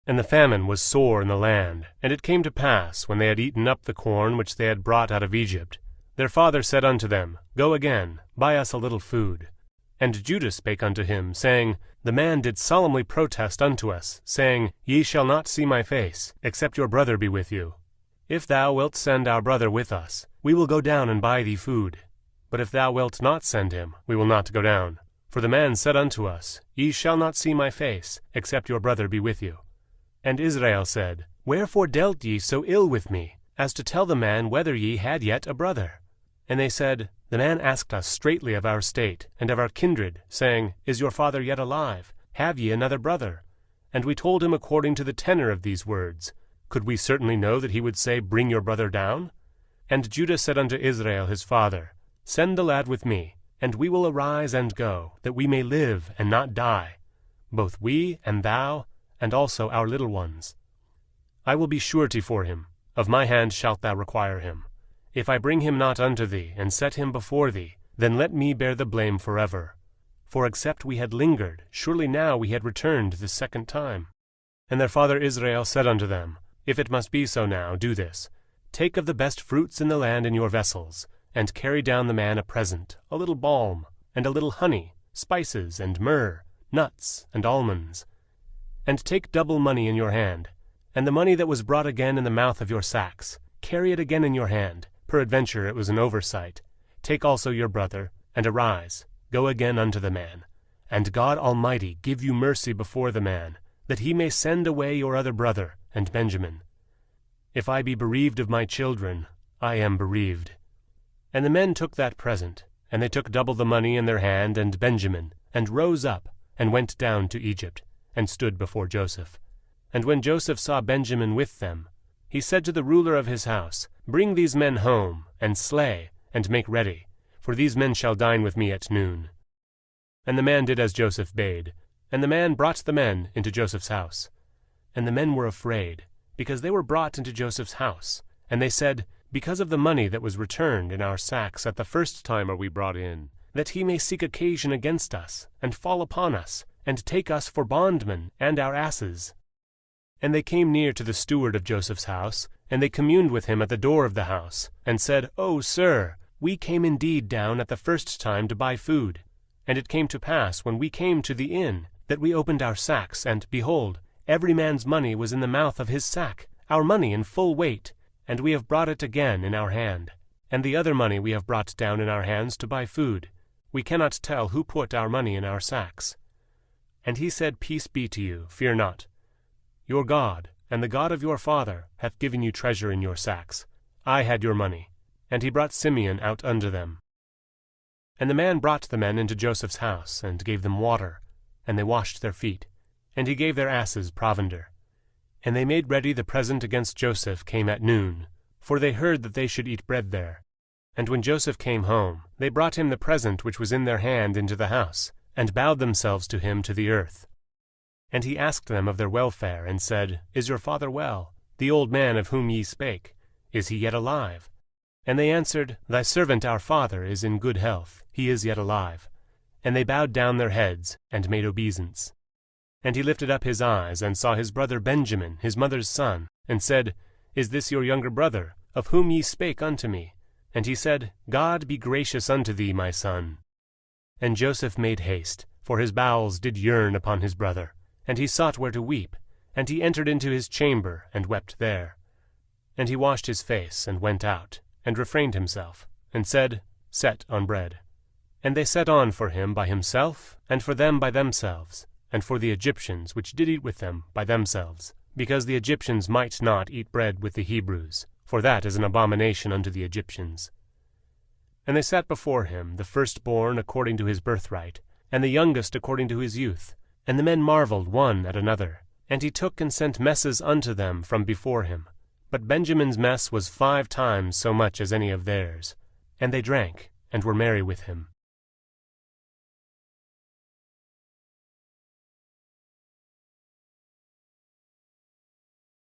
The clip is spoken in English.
And the famine was sore in the land. And it came to pass, when they had eaten up the corn which they had brought out of Egypt, their father said unto them, Go again, buy us a little food. And Judah spake unto him, saying, The man did solemnly protest unto us, saying, Ye shall not see my face, except your brother be with you. If thou wilt send our brother with us, we will go down and buy thee food. But if thou wilt not send him, we will not go down. For the man said unto us, Ye shall not see my face, except your brother be with you. And Israel said, Wherefore dealt ye so ill with me, as to tell the man whether ye had yet a brother? And they said, The man asked us straitly of our state, and of our kindred, saying, Is your father yet alive? Have ye another brother? And we told him according to the tenor of these words. Could we certainly know that he would say, Bring your brother down? And Judah said unto Israel his father, Send the lad with me, and we will arise and go, that we may live and not die, both we and thou, and also our little ones. I will be surety for him, of my hand shalt thou require him. If I bring him not unto thee, and set him before thee, then let me bear the blame forever. For except we had lingered, surely now we had returned the second time. And their father Israel said unto them, If it must be so now, do this. Take of the best fruits in the land in your vessels, and carry down the man a present, a little balm, and a little honey, spices, and myrrh, nuts, and almonds. And take double money in your hand, and the money that was brought again in the mouth of your sacks, carry it again in your hand. Peradventure it was an oversight. Take also your brother, and arise, go again unto the man. And God Almighty give you mercy before the man, that he may send away your other brother, and Benjamin. If I be bereaved of my children, I am bereaved. And the men took that present, and they took double the money in their hand and Benjamin, and rose up, and went down to Egypt, and stood before Joseph. And when Joseph saw Benjamin with them, he said to the ruler of his house, Bring these men home, and slay, and make ready, for these men shall dine with me at noon. And the man did as Joseph bade, and the man brought the men into Joseph's house. And the men were afraid, because they were brought into Joseph's house. And they said, Because of the money that was returned in our sacks at the first time are we brought in, that he may seek occasion against us, and fall upon us, and take us for bondmen, and our asses. And they came near to the steward of Joseph's house, and they communed with him at the door of the house, and said, O sir, we came indeed down at the first time to buy food. And it came to pass, when we came to the inn, that we opened our sacks, and, behold, every man's money was in the mouth of his sack, our money in full weight, and we have brought it again in our hand. And the other money we have brought down in our hands to buy food. We cannot tell who put our money in our sacks. And he said, Peace be to you, fear not. Your God, and the God of your father, hath given you treasure in your sacks. I had your money. And he brought Simeon out unto them. And the man brought the men into Joseph's house, and gave them water, and they washed their feet. And he gave their asses provender. And they made ready the present against Joseph came at noon, for they heard that they should eat bread there. And when Joseph came home, they brought him the present which was in their hand into the house, and bowed themselves to him to the earth. And he asked them of their welfare, and said, Is your father well, the old man of whom ye spake? Is he yet alive? And they answered, Thy servant our father is in good health, he is yet alive. And they bowed down their heads, and made obeisance. And he lifted up his eyes, and saw his brother Benjamin, his mother's son, and said, Is this your younger brother, of whom ye spake unto me? And he said, God be gracious unto thee, my son. And Joseph made haste, for his bowels did yearn upon his brother, and he sought where to weep, and he entered into his chamber, and wept there. And he washed his face, and went out, and refrained himself, and said, Set on bread. And they set on for him by himself, and for them by themselves, and for the Egyptians which did eat with them by themselves, because the Egyptians might not eat bread with the Hebrews, for that is an abomination unto the Egyptians. And they sat before him, the firstborn according to his birthright, and the youngest according to his youth. And the men marveled one at another. And he took and sent messes unto them from before him. But Benjamin's mess was 5 times so much as any of theirs. And they drank, and were merry with him.